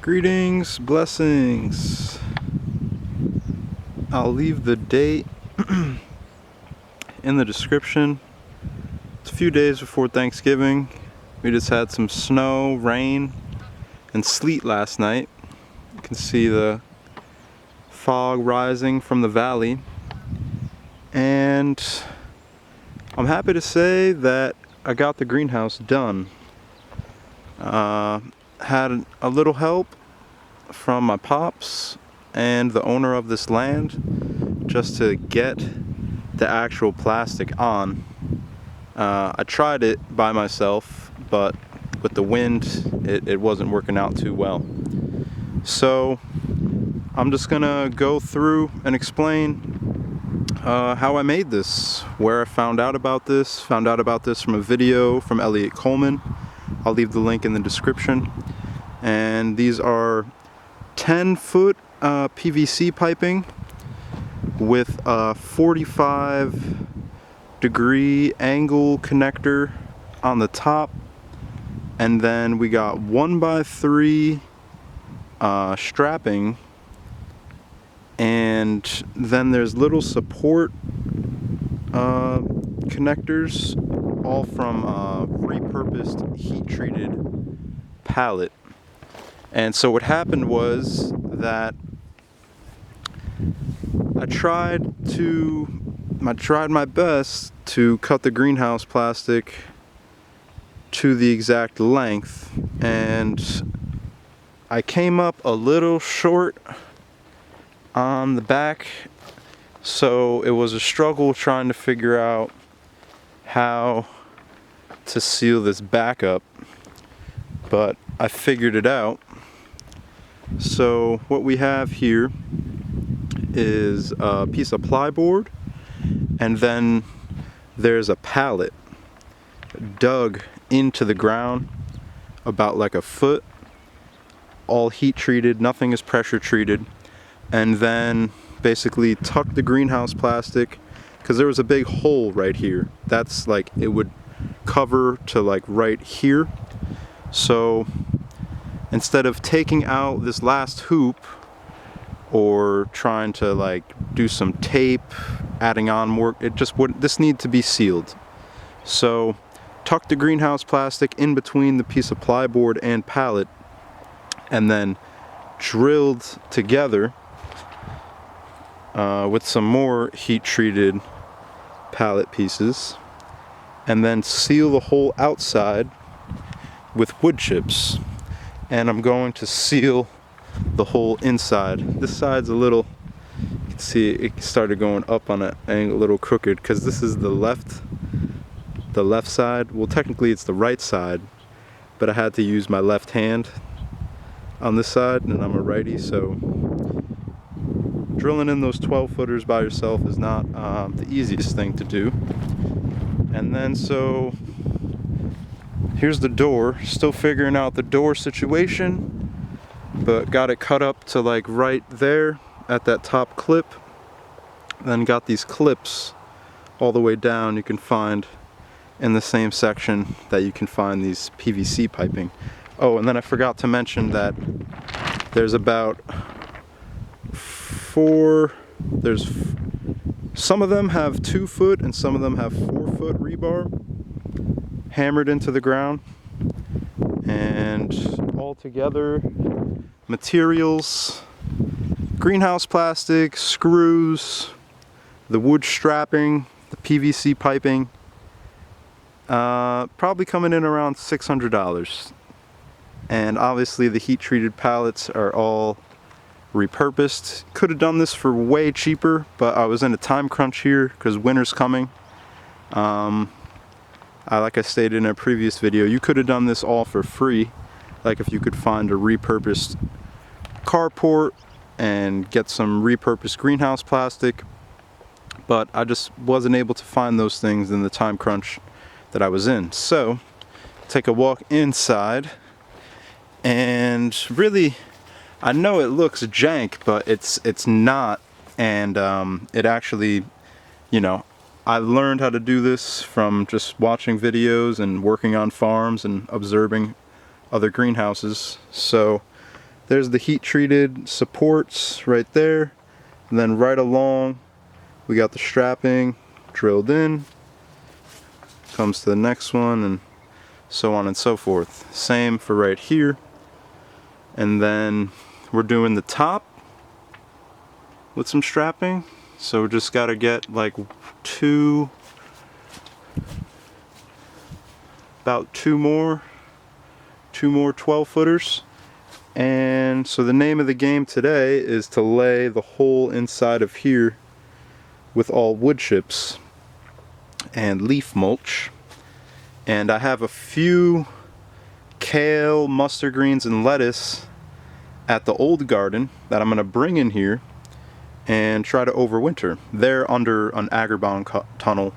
Greetings, blessings. I'll leave the date in the description. It's a few days before Thanksgiving. We just had some snow, rain, and sleet last night. You can see the fog rising from the valley. And I'm happy to say that I got the greenhouse done. Had a little help from my pops and the owner of this land just to get the actual plastic on. I tried it by myself, but with the wind it wasn't working out too well. So I'm just gonna go through and explain how I made this, where I found out about this from a video from Eliot Coleman. I'll leave the link in the description. And these are 10-foot PVC piping with a 45-degree angle connector on the top, and then we got 1x3 strapping, and then there's little support connectors, all from repurposed heat-treated pallet. And so what happened was that I tried my best to cut the greenhouse plastic to the exact length, and I came up a little short on the back, so it was a struggle trying to figure out how to seal this back up, but I figured it out. So what we have here is a piece of plyboard, and then there's a pallet dug into the ground about like a foot, all heat treated, nothing is pressure treated, and then basically tuck the greenhouse plastic, because there was a big hole right here. That's like, it would cover to like right here. So instead of taking out this last hoop or trying to like do some tape, adding on more, it just wouldn't, this needed to be sealed. So tuck the greenhouse plastic in between the piece of plyboard and pallet, and then drilled together with some more heat treated pallet pieces, and then seal the whole outside with wood chips. And I'm going to seal the whole inside. This side's a little, you can see it started going up on an angle, a little crooked, because this is the left side. Well, technically it's the right side, but I had to use my left hand on this side, and I'm a righty, so drilling in those 12-footers by yourself is not the easiest thing to do. And then so here's the door. Still figuring out the door situation, but got it cut up to like right there at that top clip. Then got these clips all the way down, you can find in the same section that you can find these PVC piping. Oh, and then I forgot to mention that there's about some of them have 2-foot and some of them have 4-foot rebar hammered into the ground, and all together materials, greenhouse plastic, screws, the wood strapping, the PVC piping, probably coming in around $600. And obviously the heat treated pallets are all repurposed. Could have done this for way cheaper, but I was in a time crunch here because winter's coming. Like I stated in a previous video, you could have done this all for free, like if you could find a repurposed carport and get some repurposed greenhouse plastic, but I just wasn't able to find those things in the time crunch that I was in. So take a walk inside, and really, I know it looks jank, but it's not, and it actually, you know, I learned how to do this from just watching videos and working on farms and observing other greenhouses. So there's the heat treated supports right there, and then right along we got the strapping drilled in, comes to the next one, and so on and so forth. Same for right here. And then we're doing the top with some strapping, so we just got to get like about two more 12-footers. And so the name of the game today is to lay the whole inside of here with all wood chips and leaf mulch. And I have a few kale, mustard greens, and lettuce at the old garden that I'm going to bring in here and try to overwinter. They're under an Agribon tunnel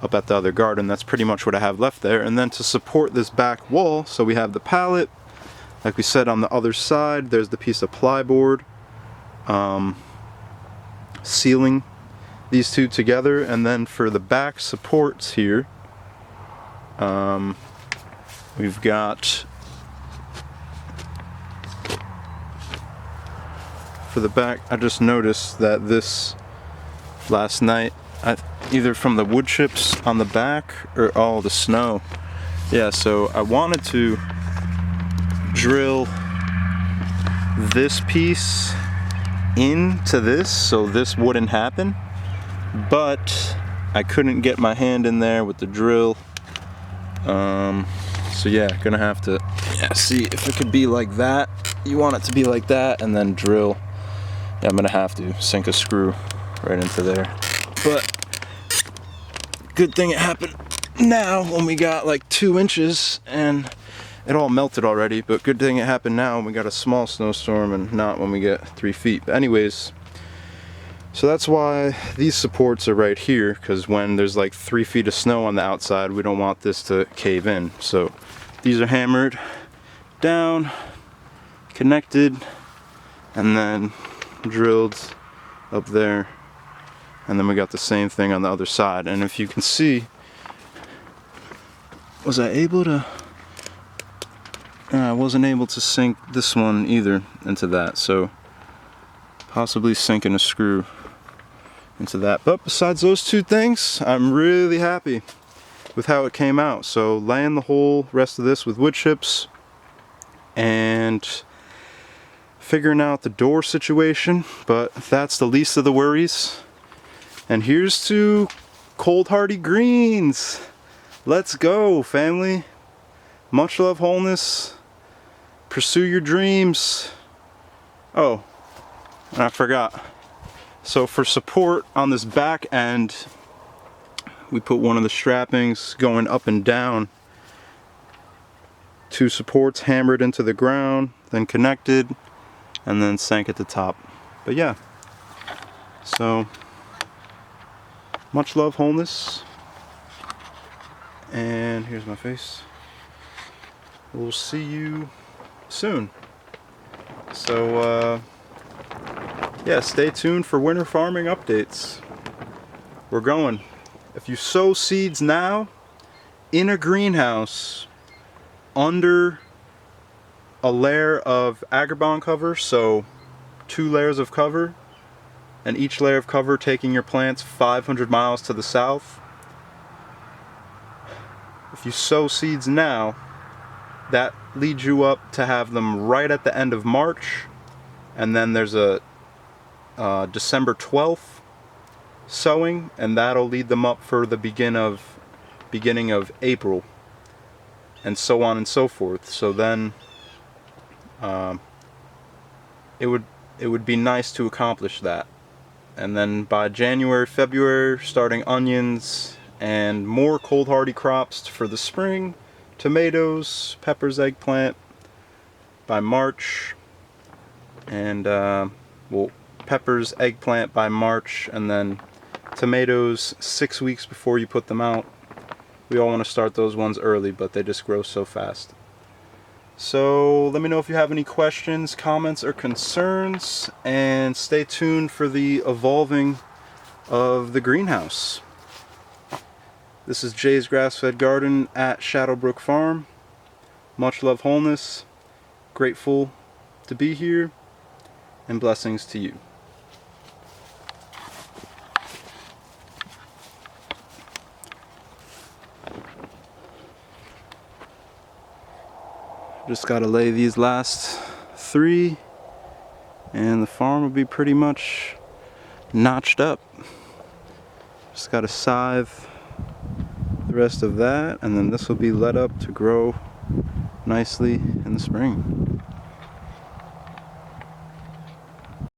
up at the other garden. That's pretty much what I have left there. And then to support this back wall, so we have the pallet. Like we said, on the other side, there's the piece of plyboard sealing these two together. And then for the back supports here, we've got, for the back, I just noticed that this last night, either from the wood chips on the back or all the snow. Yeah, so I wanted to drill this piece into this so this wouldn't happen, but I couldn't get my hand in there with the drill. So yeah, gonna have to see if it could be like that. You want it to be like that, and then drill. Yeah, I'm gonna have to sink a screw right into there. But good thing it happened now when we got like 2 inches and it all melted already, but good thing it happened now when we got a small snowstorm and not when we get 3 feet. But anyways, so that's why these supports are right here, because when there's like 3 feet of snow on the outside, we don't want this to cave in. So these are hammered down, connected, and then drilled up there. And then we got the same thing on the other side. And if you can see, was I able to... I wasn't able to sink this one either into that, so possibly sinking a screw into that. But besides those two things, I'm really happy with how it came out. So laying the whole rest of this with wood chips and figuring out the door situation, but that's the least of the worries. And here's to cold hardy greens. Let's go, family. Much love, wholeness. Pursue your dreams. Oh, and I forgot. So for support on this back end, we put one of the strappings going up and down. 2 supports hammered into the ground, then connected, and then sank at the top. But yeah, so much love, wholeness. And here's my face. We'll see you soon. So yeah, stay tuned for winter farming updates. We're going. If you sow seeds now in a greenhouse under a layer of Agribon cover, so 2 layers of cover, and each layer of cover taking your plants 500 miles to the south. If you sow seeds now, that leads you up to have them right at the end of March, and then there's a December 12th sowing, and that'll lead them up for the beginning of April, and so on and so forth. So then it would be nice to accomplish that, and then by January, February, starting onions and more cold hardy crops for the spring. Tomatoes, peppers, eggplant by March, and well, peppers, eggplant by March, and then tomatoes 6 weeks before you put them out. We all want to start those ones early, but they just grow so fast. So let me know if you have any questions, comments, or concerns, and stay tuned for the evolving of the greenhouse. This is JsGrassFedGarden at Shadowbrook Farm. Much love, wholeness. Grateful to be here, and blessings to you. Just gotta lay these last 3 and the farm will be pretty much notched up. Just gotta scythe the rest of that, and then this will be let up to grow nicely in the spring.